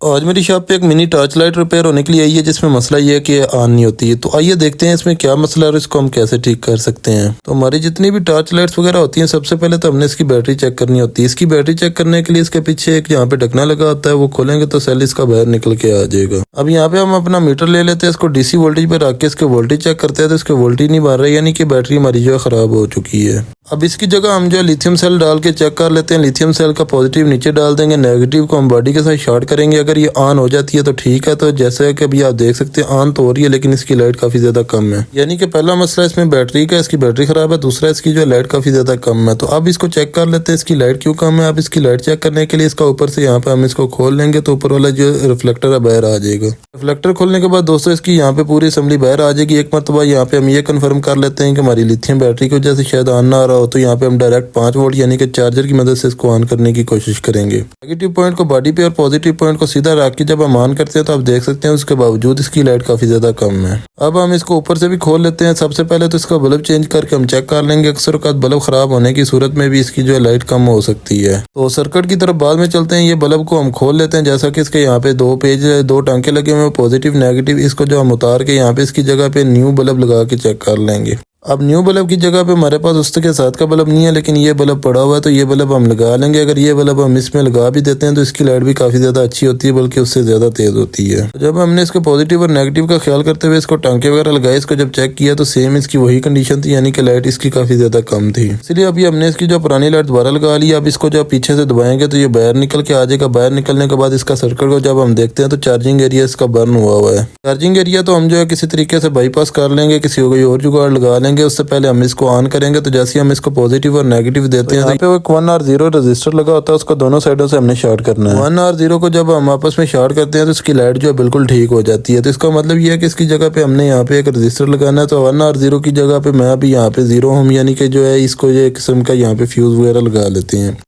आज मेरी शॉप पे एक मिनी टॉर्च लाइट रिपेयर होने के लिए आई है, जिसमें मसला ये है कि ऑन नहीं होती है। तो आइए देखते हैं इसमें क्या मसला है और इसको हम कैसे ठीक कर सकते हैं। तो हमारी जितनी भी टॉर्च लाइट्स वगैरह होती हैं, सबसे पहले तो हमने इसकी बैटरी चेक करनी होती है। इसकी बैटरी चेक करने के लिए इसके पीछे एक यहाँ पे ढकना लगा होता है, वो खोलेंगे तो सेल इसका बाहर निकल के आ जाएगा। अब यहाँ पे हम अपना मीटर ले लेते हैं, इसको डीसी वोल्टेज पे रख के इसके वोल्टेज चेक करते हैं। तो इसके वोल्टेज नहीं बढ़ रहा है, यानी कि बैटरी हमारी जो है खराब हो चुकी है। अब इसकी जगह हम जो लिथियम सेल डाल के चेक कर लेते हैं। लिथियम सेल का पॉजिटिव नीचे डाल देंगे, नेगेटिव को हम बॉडी के साथ शॉर्ट करेंगे। अगर ये ऑन हो जाती है तो ठीक है। तो जैसे कि अभी आप देख सकते हैं ऑन तो हो रही है, लेकिन इसकी लाइट काफी ज्यादा कम है। यानी कि पहला मसला इसमें बैटरी का, इसकी बैटरी खराब है। दूसरा इसकी जो लाइट काफी ज्यादा कम है। तो अब इसको चेक कर लेते हैं इसकी लाइट क्यों कम है। अब इसकी लाइट चेक करने के लिए इसका ऊपर से यहाँ पे हम इसको खोल लेंगे तो ऊपर वाला जो रिफ्लेक्टर है बाहर आ जाएगा। रिफ्लेक्टर खोलने के बाद दोस्तों इसकी यहाँ पे पूरी असेंबली बाहर आ जाएगी। एक मरतबा यहाँ पे हम ये कंफर्म कर लेते हैं कि हमारी लिथियम बैटरी की वजह से शायद ऑन ना आ रहा हो। तो यहाँ पे हम डायरेक्ट 5 वोल्ट यानी कि चार्जर की मदद से इसको ऑन करने की कोशिश करेंगे। नेगेटिव पॉइंट को बॉडी पे और पॉजिटिव पॉइंट को सीधा रख के जब हम ऑन करते हैं तो आप देख सकते हैं उसके बावजूद इसकी लाइट काफी ज्यादा कम है। अब हम इसको ऊपर से भी खोल लेते हैं। सबसे पहले तो इसका बल्ब चेंज करके हम चेक कर लेंगे। अक्सर औक़ात बल्ब खराब होने की सूरत में भी इसकी जो है लाइट कम हो सकती है। तो सर्किट की तरफ बाद में चलते हैं। ये बल्ब को हम खोल लेते हैं। जैसा कि इसके यहाँ पे दो टांके लगे हुए हैं, पॉजिटिव नेगेटिव। इसको जो हम उतार के यहाँ पे इसकी जगह पे न्यू बल्ब लगा के चेक कर लेंगे। अब न्यू बल्ब की जगह पे हमारे पास उसके साथ का बल्ब नहीं है, लेकिन ये बल्ब पड़ा हुआ है, तो ये बल्ब हम लगा लेंगे। अगर ये बल्ब हम इसमें लगा भी देते हैं तो इसकी लाइट भी काफी ज्यादा अच्छी होती है, बल्कि उससे ज्यादा तेज होती है। तो जब हमने इसके पॉजिटिव और नेगेटिव का ख्याल करते हुए इसको टांके वगैरह लगाए, इसको जब चेक किया तो सेम इसकी वही कंडीशन थी, यानी कि लाइट इसकी काफी ज्यादा कम थी। इसलिए अभी हमने इसकी जो पुरानी लाइट दोबारा लगा ली। अब इसको जब पीछे से दबाएंगे तो ये बाहर निकल के आ जाएगा। बाहर निकलने के बाद इसका सर्किट को जब हम देखते हैं तो चार्जिंग एरिया इसका बर्न हुआ है। चार्जिंग एरिया तो हम जो है किसी तरीके से बाईपास कर लेंगे, किसी कोई और जुगाड़ लगा लेंगे। उससे पहले हम इसको ऑन करेंगे। तो जैसे हम इसको पॉजिटिव और नेगेटिव देते हैं, यहाँ पे 1 और 0 रजिस्टर लगा होता है, उसको दोनों साइडों से हमने शॉर्ट करना है। 1 और 0 को जब हम आपस में शॉर्ट करते हैं तो इसकी लाइट जो है बिल्कुल ठीक हो जाती है। तो इसका मतलब ये है कि इसकी जगह पे हमने यहाँ पे एक रजिस्टर लगाना है। तो 1 और 0 की जगह पे मैं अभी यहाँ पे 0 हूँ, यानी कि जो है इसको ये किस्म का यहाँ पे फ्यूज वगैरह लगा लेते हैं।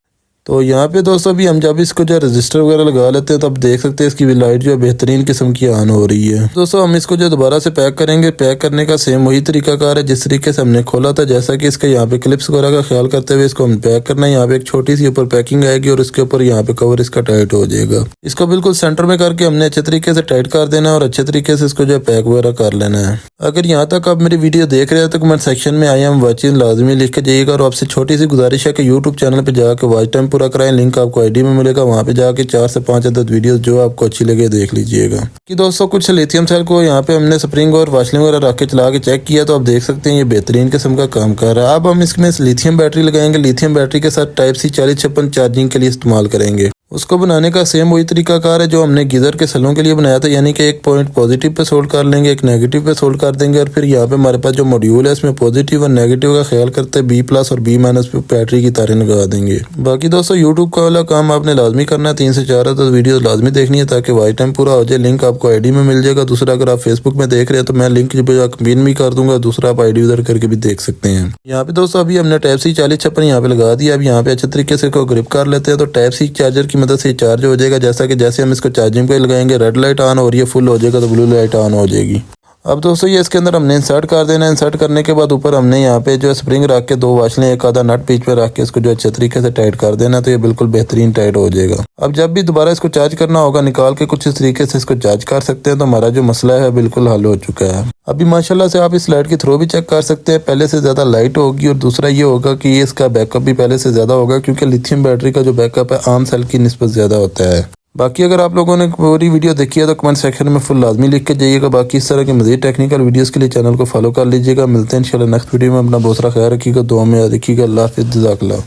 तो यहाँ पे दोस्तों अभी हम जब इसको जो रजिस्टर वगैरह लगा लेते हैं तो अब देख सकते हैं इसकी भी लाइट जो है बेहतरीन किस्म की ऑन हो रही है। दोस्तों हम इसको जो दोबारा से पैक करेंगे, पैक करने का सेम वही तरीकाकार है जिस तरीके से हमने खोला था। जैसा कि इसका यहाँ पे क्लिप्स वगैरह का ख्याल करते हुए इसको हम पैक करना है। यहाँ पे एक छोटी सी ऊपर पैकिंग आएगी और इसके ऊपर यहाँ पे कवर इसका टाइट हो जाएगा। इसको बिल्कुल सेंटर में करके हमने अच्छे तरीके से टाइट कर देना है और अच्छे तरीके से इसको जो है पैक वगैरह कर लेना है। अगर यहाँ तक आप मेरी वीडियो देख रहे हैं तो कमेंट सेक्शन में आई एम वाचिंग लाजमी लिख के जाइएगा। और आपसे छोटी सी गुजारिश है कि यूट्यूब चैनल पर जाकर वॉच टाइम पूरा कराएं। लिंक आपको आईडी में मिलेगा, वहाँ पे जाके 4 से 5 अदद वीडियोस जो आपको अच्छी लगे देख लीजिएगा। कि दोस्तों कुछ लिथियम सेल को यहाँ पे हमने स्प्रिंग और वाशलिंग वगैरह रख के चला के चेक किया तो आप देख सकते हैं ये बेहतरीन किस्म का काम कर रहा है। अब हम इसमें लिथियम बैटरी लगाएंगे। लिथियम बैटरी के साथ टाइप सी 4056 चार्जिंग के लिए इस्तेमाल करेंगे। उसको बनाने का सेम वही तरीकाकार है जो हमने गीजर के सेलों के लिए बनाया था, यानी कि एक पॉइंट पॉजिटिव पे सोल्ड कर लेंगे, एक नेगेटिव पे सोल्ड कर देंगे। और फिर यहाँ पे हमारे पास जो मॉड्यूल है इसमें पॉजिटिव और नेगेटिव का ख्याल करते हैं B+ और B- पे बैटरी की तारें लगा देंगे। बाकी दोस्तों यूट्यूब का वाला काम आपने लाजमी करना है। 3 से 4 तो वीडियो लाजमी देखनी है ताकि वॉच टाइम पूरा हो जाए। लिंक आपको आईडी में मिल जाएगा। दूसरा अगर आप फेसबुक में देख रहे हैं तो मैं लिंक पिन भी कर दूंगा, दूसरा आप आईडी उधर करके भी देख सकते हैं। यहाँ पे दोस्तों अभी हमने टाइप सी 4056 यहाँ पे लगा दिया। अब यहाँ पे अच्छे तरीके से इसको ग्रिप कर लेते हैं तो टाइप सी चार्जर की मदद से चार्ज हो जाएगा। जैसा कि जैसे हम इसको चार्जिंग पे लगाएंगे रेड लाइट ऑन हो रही है, फुल हो जाएगा तो ब्लू लाइट ऑन हो जाएगी। अब दोस्तों ये इसके अंदर हमने इंसर्ट कर देना है। इंसर्ट करने के बाद ऊपर हमने यहाँ पे जो है स्प्रिंग रख के 2 वाशलें, एक आधा नट बीच पे रख के इसको जो अच्छे तरीके से टाइट कर देना, तो ये बिल्कुल बेहतरीन टाइट हो जाएगा। अब जब भी दोबारा इसको चार्ज करना होगा निकाल के कुछ इस तरीके से इसको चार्ज कर सकते हैं। तो हमारा जो मसला है बिल्कुल हल हो चुका है। अभी माशाल्लाह से आप इस लाइट की थ्रो भी चेक कर सकते हैं, पहले से ज्यादा लाइट होगी। और दूसरा ये होगा कि ये इसका बैकअप भी पहले से ज्यादा होगा, क्योंकि लिथियम बैटरी का जो बैकअप है आम सेल की निस्बत ज्यादा होता है। बाकी अगर आप लोगों ने पूरी वीडियो देखी है तो कमेंट सेक्शन में फुल लाजमी लिख के जाइएगा। बाकी इस तरह के मज़ीद टेक्निकल वीडियोस के लिए चैनल को फॉलो कर लीजिएगा। मिलते हैं इंशाल्लाह नेक्स्ट वीडियो में। अपना बहुत सारा ख्याल रखिएगा, दुआ में याद रखिएगा। अल्लाह हाफ़िज़, जज़ाकल्लाह।